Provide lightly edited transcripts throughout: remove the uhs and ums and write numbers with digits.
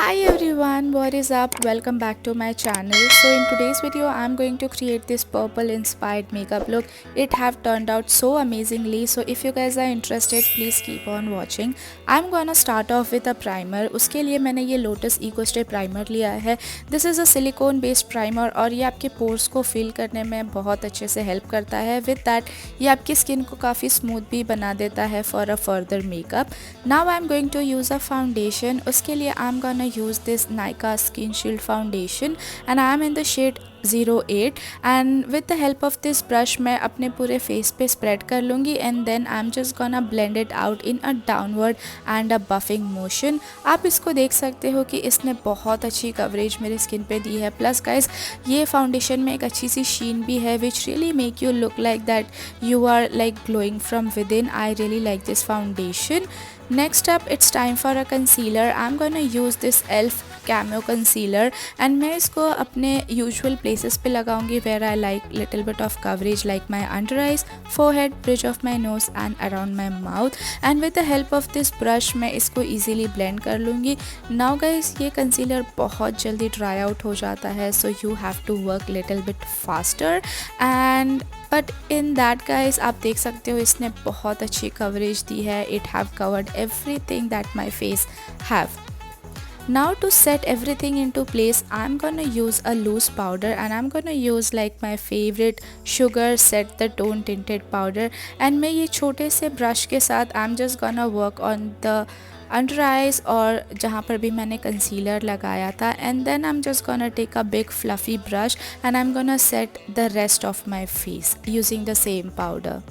Hi everyone, what is up? Welcome back to my channel. So in today's video I'm going to create this purple inspired makeup look. It have turned out so amazingly, so if you guys are interested please keep on watching. I'm gonna start off with a primer. उसके लिए मैंने ये lotus eco stay primer लिया है. This is a silicon based primer और ये आपके pores को फिल करने में बहुत अच्छे से हेल्प करता है. विद दैट ये आपकी स्किन को काफ़ी स्मूथ भी बना देता है for a further makeup. Now I am going to use a foundation. उसके लिए I am gonna use this Nykaa Skin Shield foundation and I am in the shade 08 and with the help of this brush मैं अपने पूरे face पे spread कर लूँगी and then I'm just gonna blend it out in a downward and a buffing motion. आप इसको देख सकते हो कि इसने बहुत अच्छी कवरेज मेरे स्किन पे दी है. प्लस गाइस ये फाउंडेशन में एक अच्छी सी शीन भी है which really make you look like that you are like glowing from within. I really like this foundation. Next up it's time for a concealer. I'm gonna use this ELF Camo concealer and मैं इसको अपने usual places पे लगाऊंगी where I like little bit of coverage like my under eyes, forehead, bridge of my nose and around my mouth. And with the help of this brush मैं इसको easily blend कर लूँगी. Now guys ये concealer बहुत जल्दी dry out हो जाता है, so you have to work little bit faster and but in that guys आप देख सकते हो इसने बहुत अच्छी कवरेज दी है. It have covered everything that my face have. Now to set everything into place I'm gonna use a loose powder and I'm gonna use like my favorite sugar set the tone tinted powder and मैं ये छोटे से brush के साथ I'm just gonna work on the under eyes और जहाँ पर भी मैंने कंसीलर लगाया था and then I am just gonna take a big fluffy brush and I am gonna set the rest of my face using the same powder.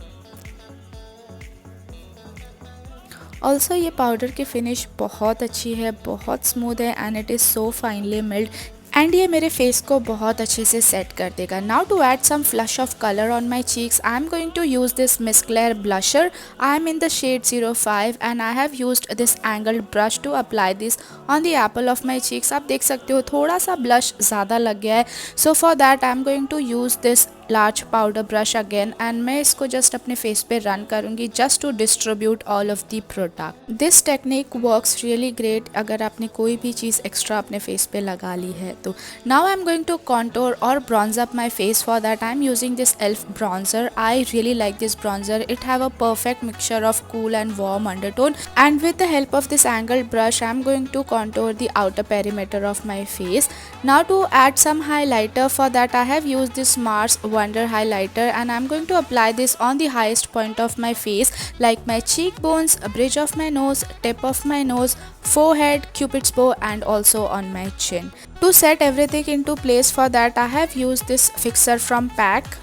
Also ये powder की finish बहुत अच्छी है, बहुत स्मूथ है and it is so finely milled and ये मेरे face को बहुत अच्छे से सेट कर देगा. Now to add some flush of colour on my cheeks I am going to use this Miss Claire blusher. I am in the shade 05 and I have used this angled brush to apply this on the apple of my cheeks. आप देख सकते हो थोड़ा सा blush ज़्यादा लग गया है, so for that I am going to use this large powder brush again and मैं इसको जस्ट अपने फेस पे रन करूँगी just to distribute all of the product. This technique works really great अगर आपने कोई भी चीज़ एक्स्ट्रा अपने फेस पे लगा ली है तो. Now I am going to contour और bronze up my face. For that I am using this elf bronzer. I really like this bronzer. It have a perfect mixture of cool and warm undertone and with the help of this angled brush I am going to contour the outer perimeter of my face. Now to add some highlighter, for that I have used this Mars Wonder highlighter and I am going to apply this on the highest point of my face like my cheekbones, bridge of my nose, tip of my nose, forehead, cupid's bow and also on my chin. To set everything into place, for that I have used this fixer from PAC.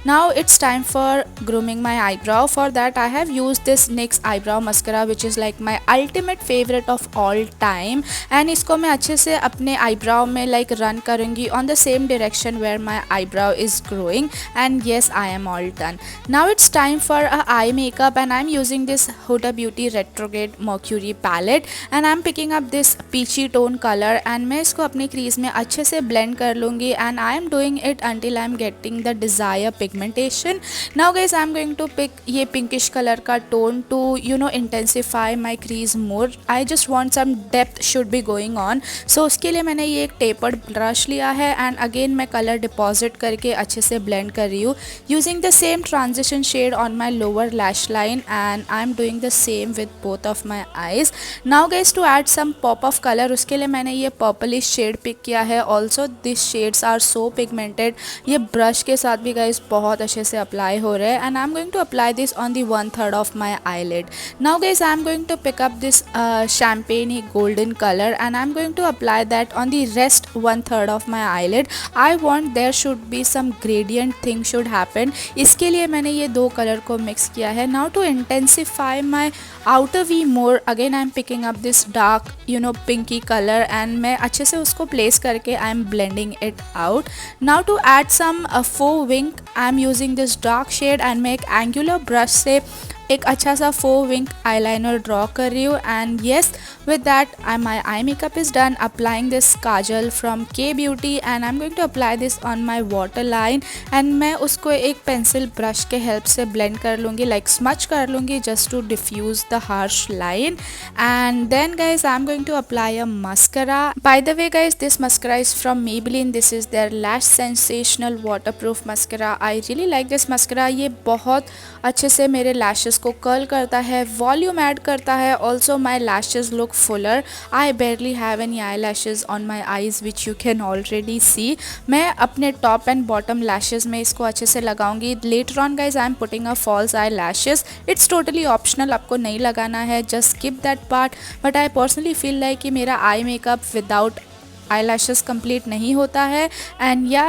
Now it's time for grooming my eyebrow. For that I have used this NYX eyebrow mascara which is like my ultimate favorite of all time and इसको मैं अच्छे से अपने eyebrow में like run करूँगी on the same direction where my eyebrow is growing and yes I am all done. Now it's time for a eye makeup and I'm using this Huda Beauty Retrograde Mercury palette and I'm picking up this peachy tone color and मैं इसको अपनी crease में अच्छे से blend कर लूँगी and I am doing it until I am getting the desired pigmentation. Now guys I am going to pick ये pinkish color का tone to intensify my crease more. I just want some depth should be going on. So उसके लिए मैंने ये एक tapered brush लिया है and again मैं color deposit करके अच्छे से blend कर रही हूँ using the same transition shade on my lower lash line and I am doing the same with both of my eyes. Now guys to add some pop of color उसके लिए मैंने ये purplish shade pick किया है. Also these shades are so pigmented. ये brush के साथ भी guys बहुत अच्छे से अप्लाई हो रहे हैं and I'm going to apply this on the 1/3 of my eyelid. Now guys I'm going to pick up this champagne golden color and I'm going to apply that on the rest 1/3 of my eyelid. I want there should be some gradient thing should happen. इसके लिए मैंने ये दो colour को mix किया है. Now to intensify my outer V more again I'm picking up this dark pinky color and मैं अच्छे से उसको प्लेस करके I'm blending it out. Now to add some faux wink I'm using this dark shade and मैं एक angular brush से एक अच्छा सा 4 विंग eyeliner ड्रॉ कर रही हूँ and yes with that my eye makeup is done. Applying this kajal from K Beauty and I'm going to apply this on my waterline and मैं उसको एक पेंसिल ब्रश के हेल्प से blend कर लूँगी, लाइक स्मच कर लूँगी just to diffuse the harsh line. And then guys I'm going to apply a mascara. By the way guys, this mascara is from Maybelline. This is their Lash Sensational Waterproof Mascara. I really like this mascara. ये बहुत अच्छे से मेरे lashes को curl करता है, volume add करता है, also my lashes look fuller. I barely have any eyelashes on my eyes which you can already see. मैं अपने टॉप एंड बॉटम लैशेस में इसको अच्छे से लगाऊंगी. Later on guys I am putting a false eye lashes. It's totally optional, आपको नहीं लगाना है, just skip that part. But I personally feel like कि मेरा eye makeup without eye lashes complete नहीं होता है. एंड या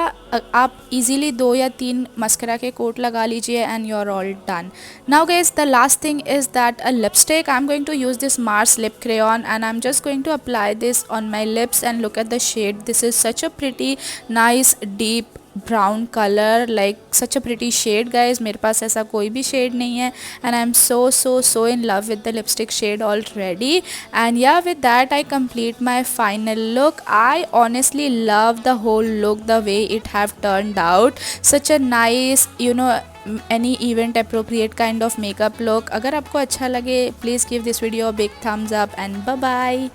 आप इजीली 2 या 3 मस्करा के कोट लगा लीजिए and you are all done. Now guys the last thing is that a lipstick. I am going to use this Mars lip crayon and I am just going to apply this on my lips and look at the shade. This is such a pretty nice deep brown colour, like such a pretty shade guys. मेरे पास ऐसा कोई भी shade नहीं है and I am so in love with the lipstick shade already. And yeah with that I complete my final look. I honestly love the whole look, the way it have turned out. Such a nice any event appropriate kind of makeup look. अगर आपको अच्छा लगे please give this video a big thumbs up and bye bye.